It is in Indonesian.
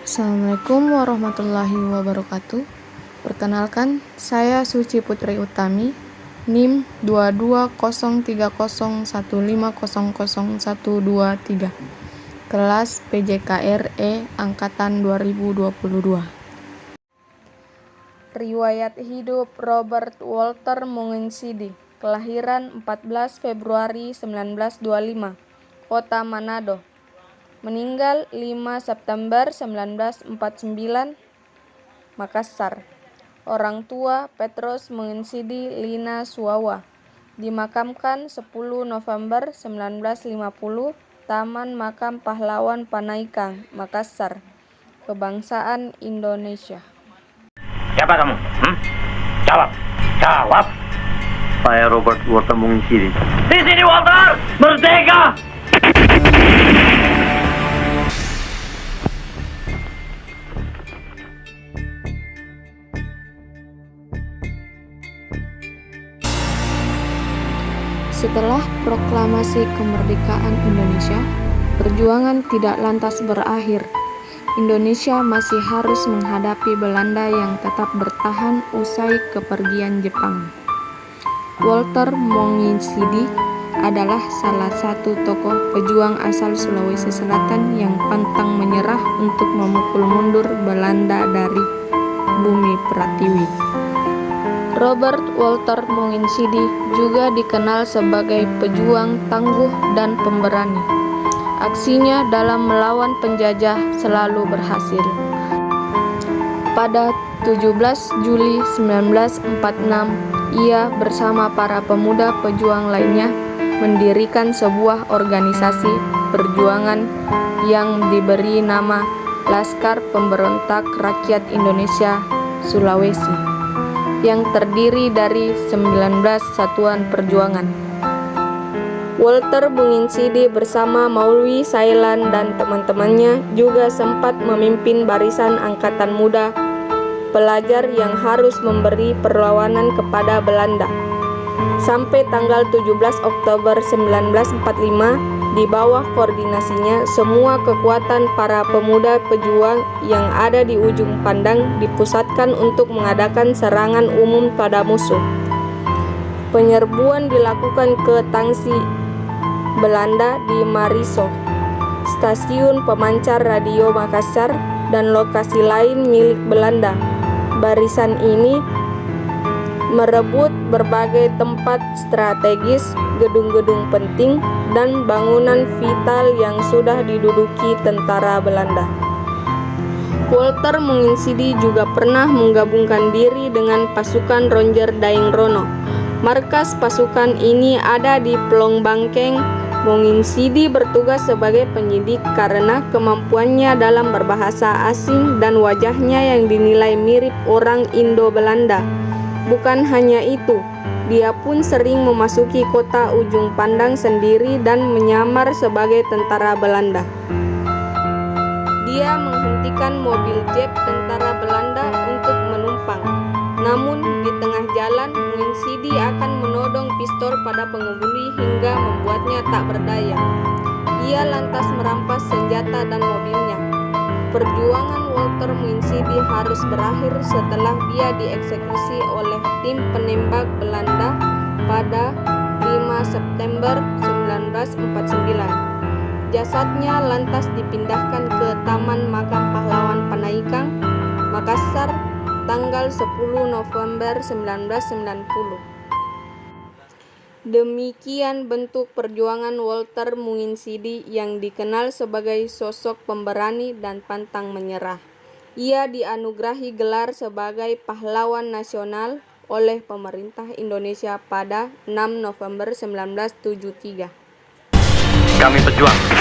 Assalamualaikum warahmatullahi wabarakatuh. Perkenalkan, saya Suci Putri Utami, NIM 22030150000123, kelas PJKR-E Angkatan 2022. Riwayat hidup Robert Walter Monginsidi, kelahiran 14 Februari 1925, Kota Manado. Meninggal 5 September 1949, Makassar. Orang tua Petrus Monginsidi Lina Suawa. Dimakamkan 10 November 1950, Taman Makam Pahlawan Panaikang, Makassar. Kebangsaan Indonesia. Siapa kamu? Jawab. Jawab. Saya Robert Walter Monginsidi. Di sini Walter, merdeka. Setelah proklamasi kemerdekaan Indonesia, perjuangan tidak lantas berakhir. Indonesia masih harus menghadapi Belanda yang tetap bertahan usai kepergian Jepang. Walter Monginsidi adalah salah satu tokoh pejuang asal Sulawesi Selatan yang pantang menyerah untuk memukul mundur Belanda dari bumi Pratiwi. Robert Walter Monginsidi juga dikenal sebagai pejuang tangguh dan pemberani. Aksinya dalam melawan penjajah selalu berhasil. Pada 17 Juli 1946, ia bersama para pemuda pejuang lainnya mendirikan sebuah organisasi perjuangan yang diberi nama Laskar Pemberontak Rakyat Indonesia Sulawesi, yang terdiri dari 19 satuan perjuangan. Walter Monginsidi bersama Maulwi Sailan dan teman-temannya juga sempat memimpin barisan angkatan muda pelajar yang harus memberi perlawanan kepada Belanda. Sampai tanggal 17 Oktober 1945, di bawah koordinasinya, semua kekuatan para pemuda pejuang yang ada di ujung pandang dipusatkan untuk mengadakan serangan umum pada musuh. Penyerbuan dilakukan ke Tangsi Belanda di Mariso, stasiun pemancar radio Makassar, dan lokasi lain milik Belanda. Barisan ini merebut berbagai tempat strategis, gedung-gedung penting, dan bangunan vital yang sudah diduduki tentara Belanda. Walter Monginsidi juga pernah menggabungkan diri dengan pasukan Ranger Daeng Rono. Markas pasukan ini ada di Plong Bangkeng. Monginsidi bertugas sebagai penyidik karena kemampuannya dalam berbahasa asing dan wajahnya yang dinilai mirip orang Indo-Belanda. Bukan hanya itu, dia pun sering memasuki kota ujung pandang sendiri dan menyamar sebagai tentara Belanda. Dia menghentikan mobil jeep tentara Belanda untuk menumpang. Namun, di tengah jalan, Monginsidi akan menodong pistol pada pengemudi hingga membuatnya tak berdaya. Ia lantas merampas senjata dan mobilnya. Perjuangan Walter Monginsidi harus berakhir setelah dia dieksekusi oleh tim penembak Belanda pada 5 September 1949. Jasadnya lantas dipindahkan ke Taman Makam Pahlawan Panaikang, Makassar, tanggal 10 November 1990. Demikian bentuk perjuangan Walter Monginsidi yang dikenal sebagai sosok pemberani dan pantang menyerah. Ia dianugerahi gelar sebagai pahlawan nasional oleh pemerintah Indonesia pada 6 November 1973. Kami pejuang.